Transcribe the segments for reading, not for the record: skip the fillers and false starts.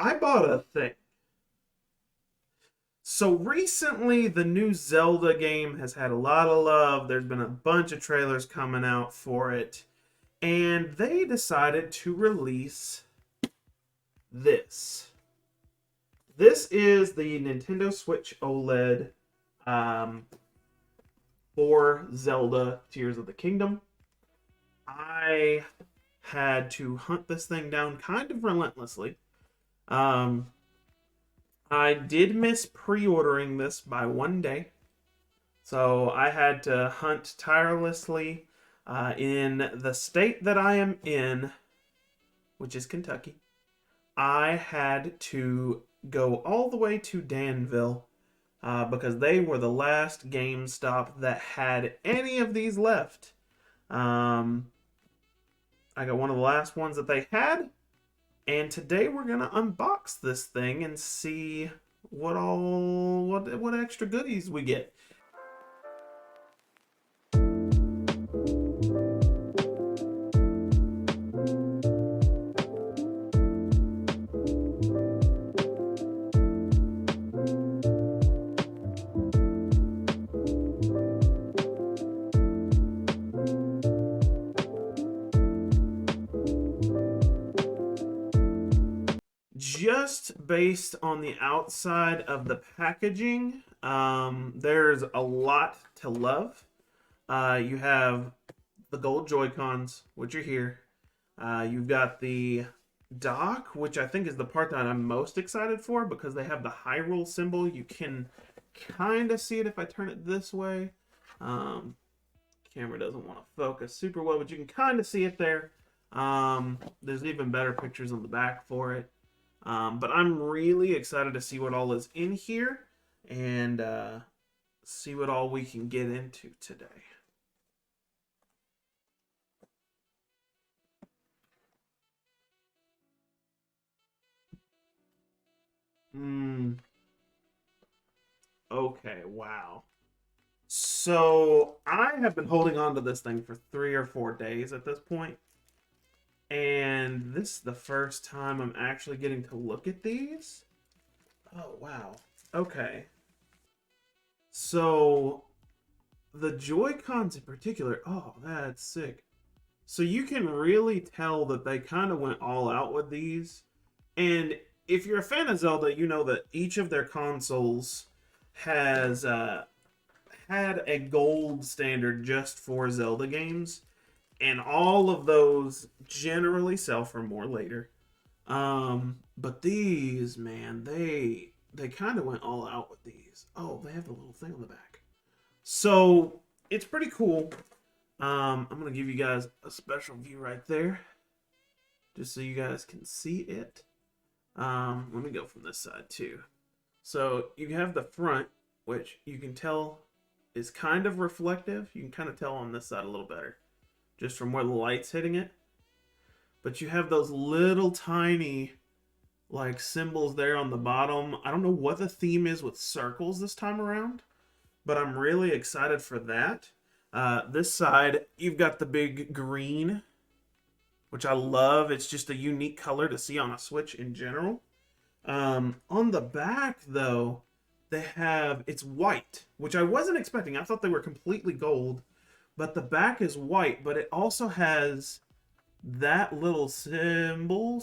I bought a thing. So recently, the new Zelda game has had a lot of love. There's been a bunch of trailers coming out for it. And they decided to release this. This is the Nintendo Switch OLED um, for Zelda Tears of the Kingdom. I had to hunt this thing down kind of relentlessly. Um, I did miss pre-ordering this by one day, so I had to hunt tirelessly in the state that I am in, which is Kentucky. I had to go all the way to Danville because they were the last GameStop that had any of these left. Um, I got one of the last ones that they had, and today we're gonna unbox this thing and see what extra goodies we get. Just based on the outside of the packaging, there's a lot to love. You have the gold Joy-Cons, which are here. You've got the dock, which I think is the part that I'm most excited for because they have the Hyrule symbol. You can kind of see it if I turn it this way. Camera doesn't want to focus super well, but you can kind of see it there. There's even better pictures on the back for it. But I'm really excited to see what all is in here and see what all we can get into today. Okay, wow. So I have been holding on to this thing for 3 or 4 days at this point. And this is the first time I'm actually getting to look at these. Oh, wow. Okay. So the Joy-Cons in particular, oh, that's sick. So you can really tell that they kind of went all out with these. And if you're a fan of Zelda, you know that each of their consoles has had a gold standard just for Zelda games. And all of those generally sell for more later. But these, man, they kind of went all out with these. Oh, they have the little thing on the back. So it's pretty cool. I'm gonna give you guys a special view right there, just so you guys can see it. Let me go from this side too. So you have the front, which you can tell is kind of reflective. You can kind of tell on this side a little better, just from where the light's hitting it. But you have those little tiny like symbols there on the bottom. I don't know what the theme is with circles this time around, but I'm really excited for that. This side, you've got the big green, which I love. It's just a unique color to see on a Switch in general. On the back, though, it's white, which I wasn't expecting. I thought they were completely gold, but the back is white, but it also has that little symbol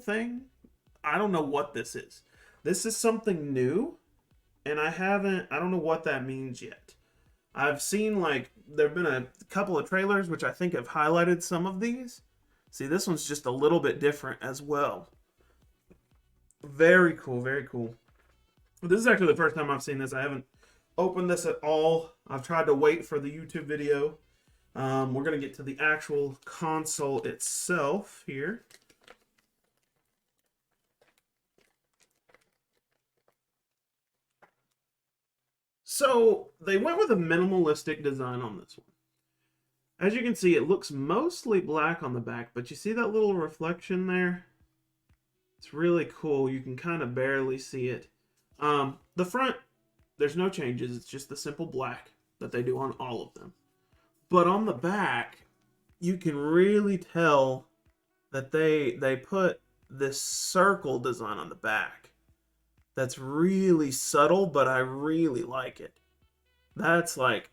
thing. I don't know what this is. This is something new, and I don't know what that means yet. I've seen, like, there have been a couple of trailers which I think have highlighted some of these. See, this one's just a little bit different as well. Very cool, very cool. This is actually the first time I've seen this. I haven't opened this at all. I've tried to wait for the YouTube video. We're going to get to the actual console itself here. So they went with a minimalistic design on this one. As you can see, it looks mostly black on the back, but you see that little reflection there? It's really cool. You can kind of barely see it. The front, there's no changes. It's just the simple black that they do on all of them. But on the back, you can really tell that they put this circle design on the back. That's really subtle, but I really like it. That's like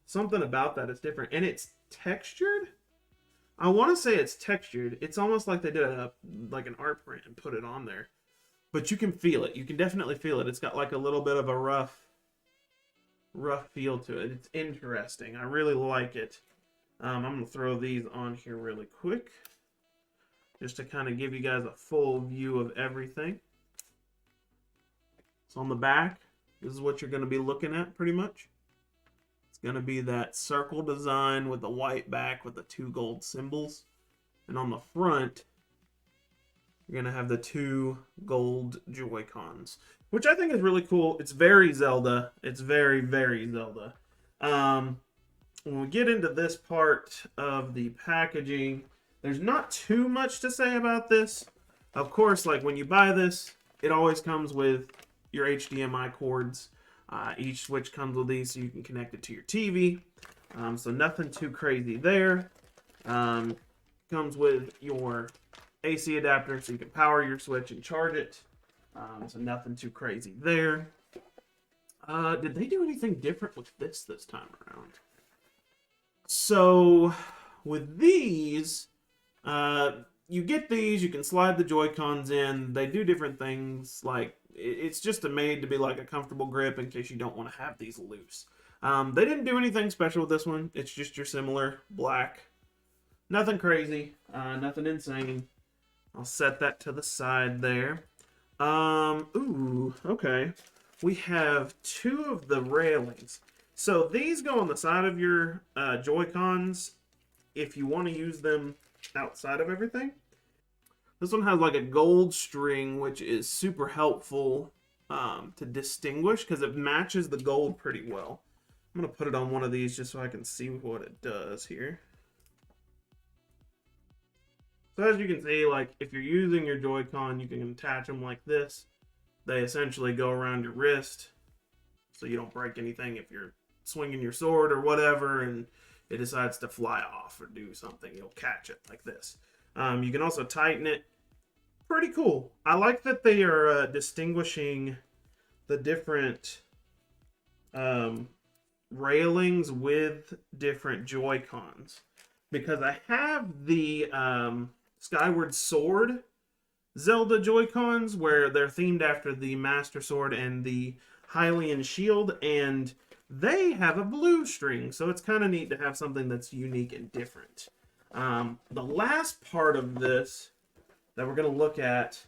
something about that is different, and it's textured. I want to say it's textured. It's almost like they did like an art print and put it on there, but you can feel it. You can definitely feel it. It's got like a little bit of a rough feel to it. It's interesting. I really like it. I'm gonna throw these on here really quick, just to kind of give you guys a full view of everything. So on the back, this is what you're gonna be looking at pretty much. Going to be that circle design with the white back with the 2 gold symbols. And on the front, you're going to have the 2 gold Joy-Cons, which I think is really cool. It's very Zelda. It's very, very Zelda. When we get into this part of the packaging, there's not too much to say about this. Of course, like when you buy this, it always comes with your HDMI cords. Each Switch comes with these so you can connect it to your TV. So nothing too crazy there. Comes with your AC adapter so you can power your Switch and charge it. So nothing too crazy there. Did they do anything different with this time around? So with these, you get these, you can slide the Joy-Cons in. They do different things, like it's just made to be like a comfortable grip in case you don't want to have these loose. They didn't do anything special with this one. It's just your similar black. Nothing crazy. Nothing insane. I'll set that to the side there. Ooh, okay. We have 2 of the railings. So these go on the side of your Joy-Cons if you want to use them outside of everything. This one has like a gold string, which is super helpful to distinguish because it matches the gold pretty well. I'm going to put it on one of these just so I can see what it does here. So as you can see, like if you're using your Joy-Con, you can attach them like this. They essentially go around your wrist so you don't break anything if you're swinging your sword or whatever and it decides to fly off or do something. You'll catch it like this. You can also tighten it. Pretty cool. I like that they are distinguishing the different railings with different Joy-Cons. Because I have the Skyward Sword Zelda Joy-Cons where they're themed after the Master Sword and the Hylian Shield, and they have a blue string, so it's kind of neat to have something that's unique and different. The last part of this that we're going to look at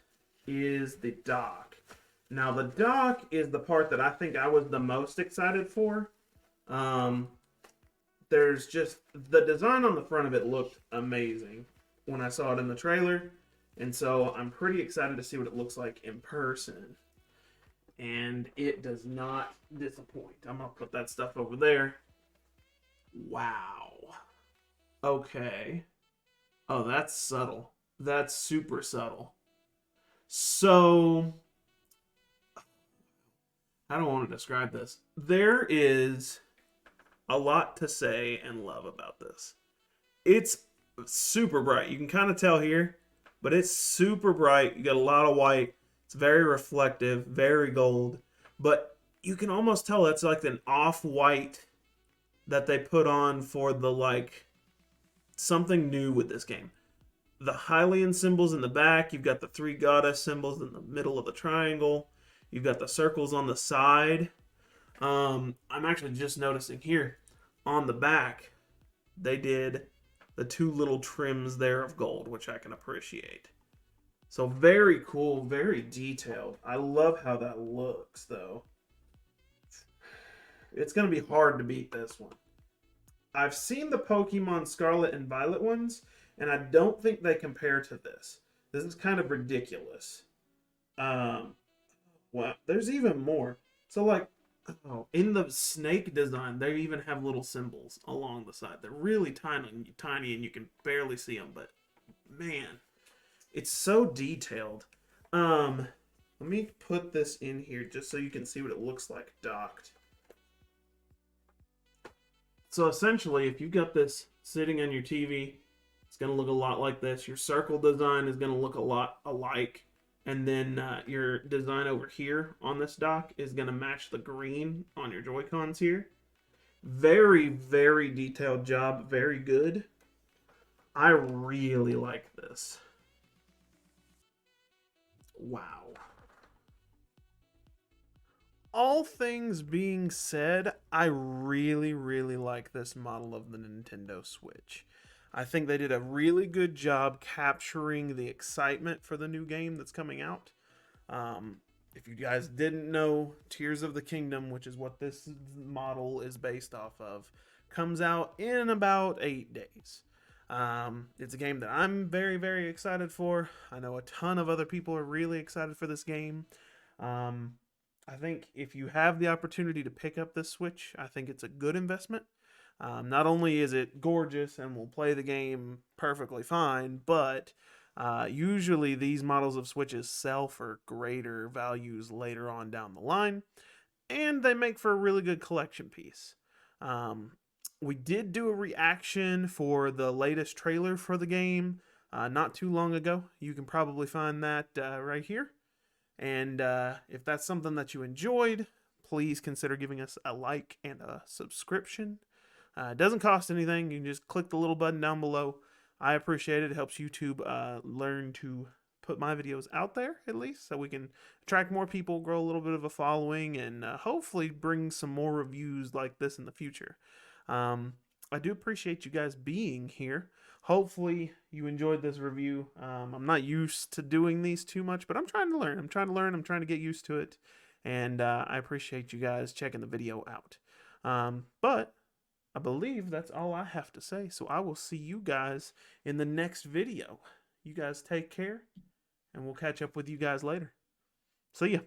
is the dock. Now, the dock is the part that I think I was the most excited for. There's just, the design on the front of it looked amazing when I saw it in the trailer. And so I'm pretty excited to see what it looks like in person. And it does not disappoint. I'm going to put that stuff over there. Wow. Okay. Oh, that's subtle. That's super subtle. So, I don't want to describe this. There is a lot to say and love about this. It's super bright. You can kind of tell here, but it's super bright. You got a lot of white. It's very reflective, very gold. But you can almost tell that's like an off-white that they put on for the, like, something new with this game. The Hylian symbols in the back. You've got the 3 goddess symbols in the middle of the triangle. You've got the circles on the side. I'm actually just noticing here on the back, they did the 2 little trims there of gold, which I can appreciate. So very cool, very detailed. I love how that looks, though. It's going to be hard to beat this one. I've seen the Pokemon Scarlet and Violet ones, and I don't think they compare to this. This is kind of ridiculous. Well, there's even more. So, like, in the snake design, they even have little symbols along the side. They're really tiny, and you can barely see them. But, man, it's so detailed. Let me put this in here just so you can see what it looks like docked. So, essentially, if you've got this sitting on your TV, It's going to look a lot like this. Your circle design is going to look a lot alike. And then your design over here on this dock is going to match the green on your Joy-Cons here. Very, very detailed job. Very good. I really like this. Wow. All things being said, I really, really like this model of the Nintendo Switch. I think they did a really good job capturing the excitement for the new game that's coming out. If you guys didn't know, Tears of the Kingdom, which is what this model is based off of, comes out in about 8 days. It's a game that I'm very, very excited for. I know a ton of other people are really excited for this game. I think if you have the opportunity to pick up this Switch, I think it's a good investment. Not only is it gorgeous and will play the game perfectly fine, but usually these models of Switches sell for greater values later on down the line, and they make for a really good collection piece. We did do a reaction for the latest trailer for the game not too long ago. You can probably find that right here. And if that's something that you enjoyed, please consider giving us a like and a subscription. It doesn't cost anything. You can just click the little button down below. I appreciate it. It helps YouTube learn to put my videos out there, at least, so we can attract more people, grow a little bit of a following, and hopefully bring some more reviews like this in the future. I do appreciate you guys being here. Hopefully you enjoyed this review. I'm not used to doing these too much, but I'm trying to learn. I'm trying to get used to it. And I appreciate you guys checking the video out. But I believe that's all I have to say. So I will see you guys in the next video. You guys take care, and we'll catch up with you guys later. See ya.